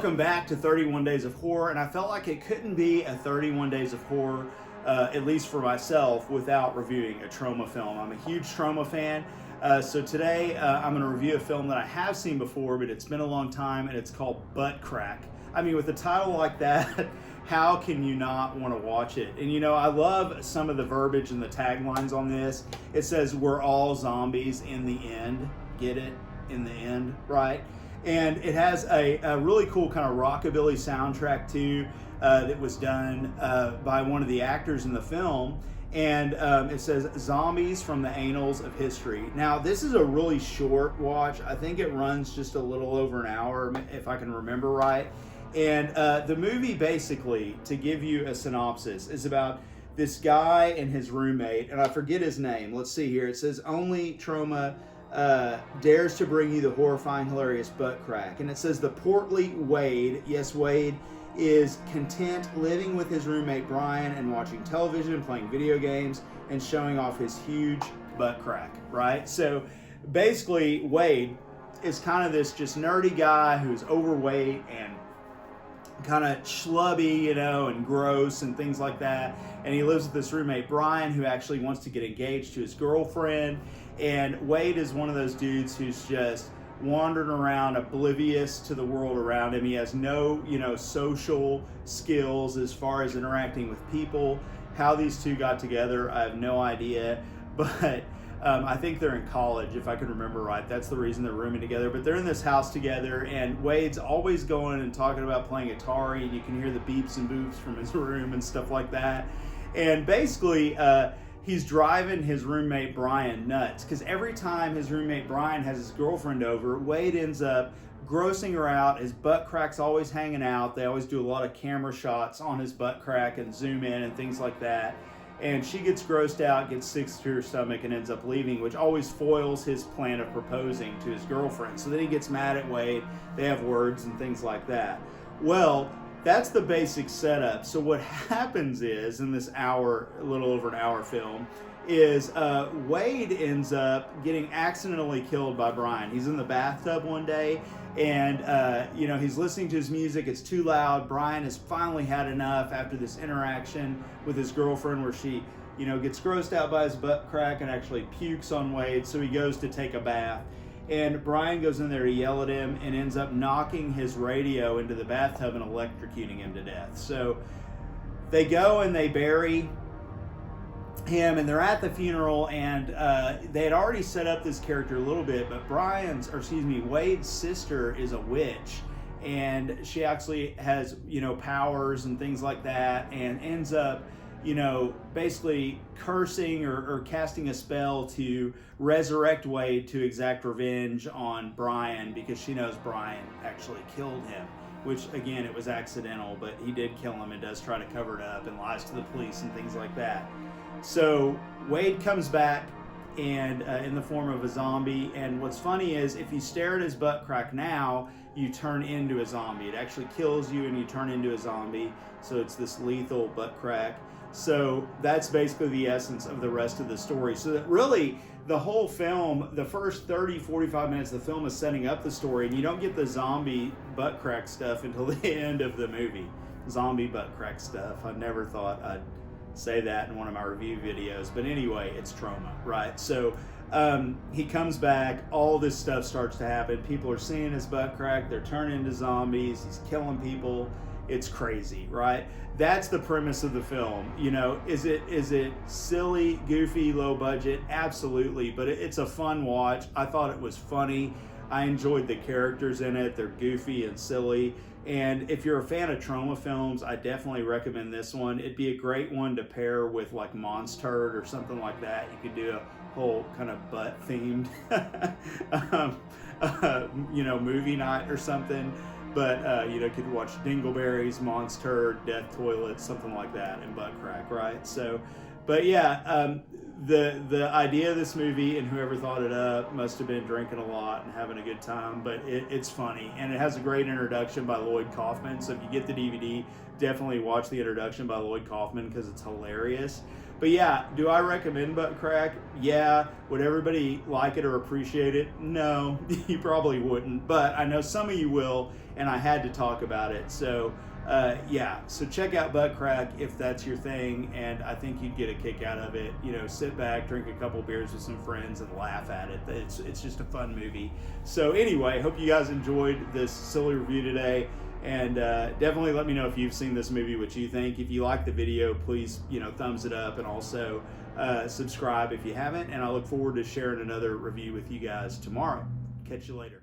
Welcome back to 31 Days of Horror, and I felt like it couldn't be a 31 Days of Horror, at least for myself, without reviewing a Troma film. I'm a huge Troma fan, so today I'm going to review a film that I have seen before, but it's been a long time, and it's called Buttcrack. I mean, with a title like that, how can you not want to watch it? And you know, I love some of the verbiage and the taglines on this. It says, "We're all zombies in the end." Get it? In the end, right? And it has a really cool kind of rockabilly soundtrack too, that was done by one of the actors in the film. And it says, "Zombies from the Annals of History." Now, this is a really short watch. I think it runs just a little over an hour, if I can remember right. And the movie, basically, to give you a synopsis, is about this guy and his roommate, and I forget his name. Let's see here. It says, "Only Troma dares to bring you the horrifying, hilarious Buttcrack." And it says the portly Wade, yes, Wade, is content living with his roommate Brian and watching television, playing video games, and showing off his huge butt crack, right? So basically, Wade is kind of this just nerdy guy who's overweight and kind of schlubby, you know, and gross and things like that. And he lives with this roommate Brian, who actually wants to get engaged to his girlfriend. And Wade is one of those dudes who's just wandering around oblivious to the world around him. He has no, you know, social skills as far as interacting with people. How these two got together, I have no idea. But I think they're in college, if I can remember right. That's the reason they're rooming together. But they're in this house together, and Wade's always going and talking about playing Atari, and you can hear the beeps and boops from his room and stuff like that. And basically, he's driving his roommate Brian nuts, because every time his roommate Brian has his girlfriend over, Wade ends up grossing her out. His butt crack's always hanging out. They always do a lot of camera shots on his butt crack and zoom in and things like that. And she gets grossed out, gets sick to her stomach, and ends up leaving, which always foils his plan of proposing to his girlfriend. So then he gets mad at Wade. They have words and things like that. Well, that's the basic setup. So what happens is, in this hour, a little over an hour film, is Wade ends up getting accidentally killed by Brian. He's in the bathtub one day, and you know, he's listening to his music. It's too loud. Brian has finally had enough after this interaction with his girlfriend, where she, you know, gets grossed out by his butt crack and actually pukes on Wade. So he goes to take a bath. And Brian goes in there to yell at him and ends up knocking his radio into the bathtub and electrocuting him to death. So they go and they bury him, and they're at the funeral, and they had already set up this character a little bit, but Wade's sister is a witch, and she actually has, you know, powers and things like that, and ends up, you know, basically cursing or casting a spell to resurrect Wade to exact revenge on Brian, because she knows Brian actually killed him, which, again, it was accidental, but he did kill him and does try to cover it up and lies to the police and things like that. So Wade comes back and in the form of a zombie, and what's funny is, if you stare at his butt crack now, you turn into a zombie. It actually kills you and you turn into a zombie, so it's this lethal butt crack. So that's basically the essence of the rest of the story. So that really, the whole film, the first 30-45 minutes of the film is setting up the story, and you don't get the zombie butt crack stuff until the end of the movie. Zombie butt crack stuff. I never thought I'd say that in one of my review videos, but anyway, it's Troma, right? So he comes back, all this stuff starts to happen. People are seeing his butt crack, they're turning into zombies, he's killing people. It's crazy, right? That's the premise of the film. You know, is it silly, goofy, low budget? Absolutely, but it's a fun watch. I thought it was funny. I enjoyed the characters in it. They're goofy and silly. And if you're a fan of Troma films, I definitely recommend this one. It'd be a great one to pair with like Monster or something like that. You could do a whole kind of butt themed you know, movie night or something. But you know, could watch Dingleberries, Monster, Death Toilet, something like that, and Buttcrack, right? So, but yeah, the idea of this movie, and whoever thought it up must have been drinking a lot and having a good time. But it's funny, and it has a great introduction by Lloyd Kaufman. So if you get the DVD, definitely watch the introduction by Lloyd Kaufman, because it's hilarious. But yeah, do I recommend Buttcrack? Yeah. Would everybody like it or appreciate it? No, you probably wouldn't. But I know some of you will, and I had to talk about it. So yeah, so check out Buttcrack if that's your thing, and I think you'd get a kick out of it. You know, sit back, drink a couple beers with some friends, and laugh at it. It's just a fun movie. So anyway, hope you guys enjoyed this silly review today. And definitely let me know if you've seen this movie, what you think. If you like the video, please, thumbs it up, and also subscribe if you haven't. And I look forward to sharing another review with you guys tomorrow. Catch you later.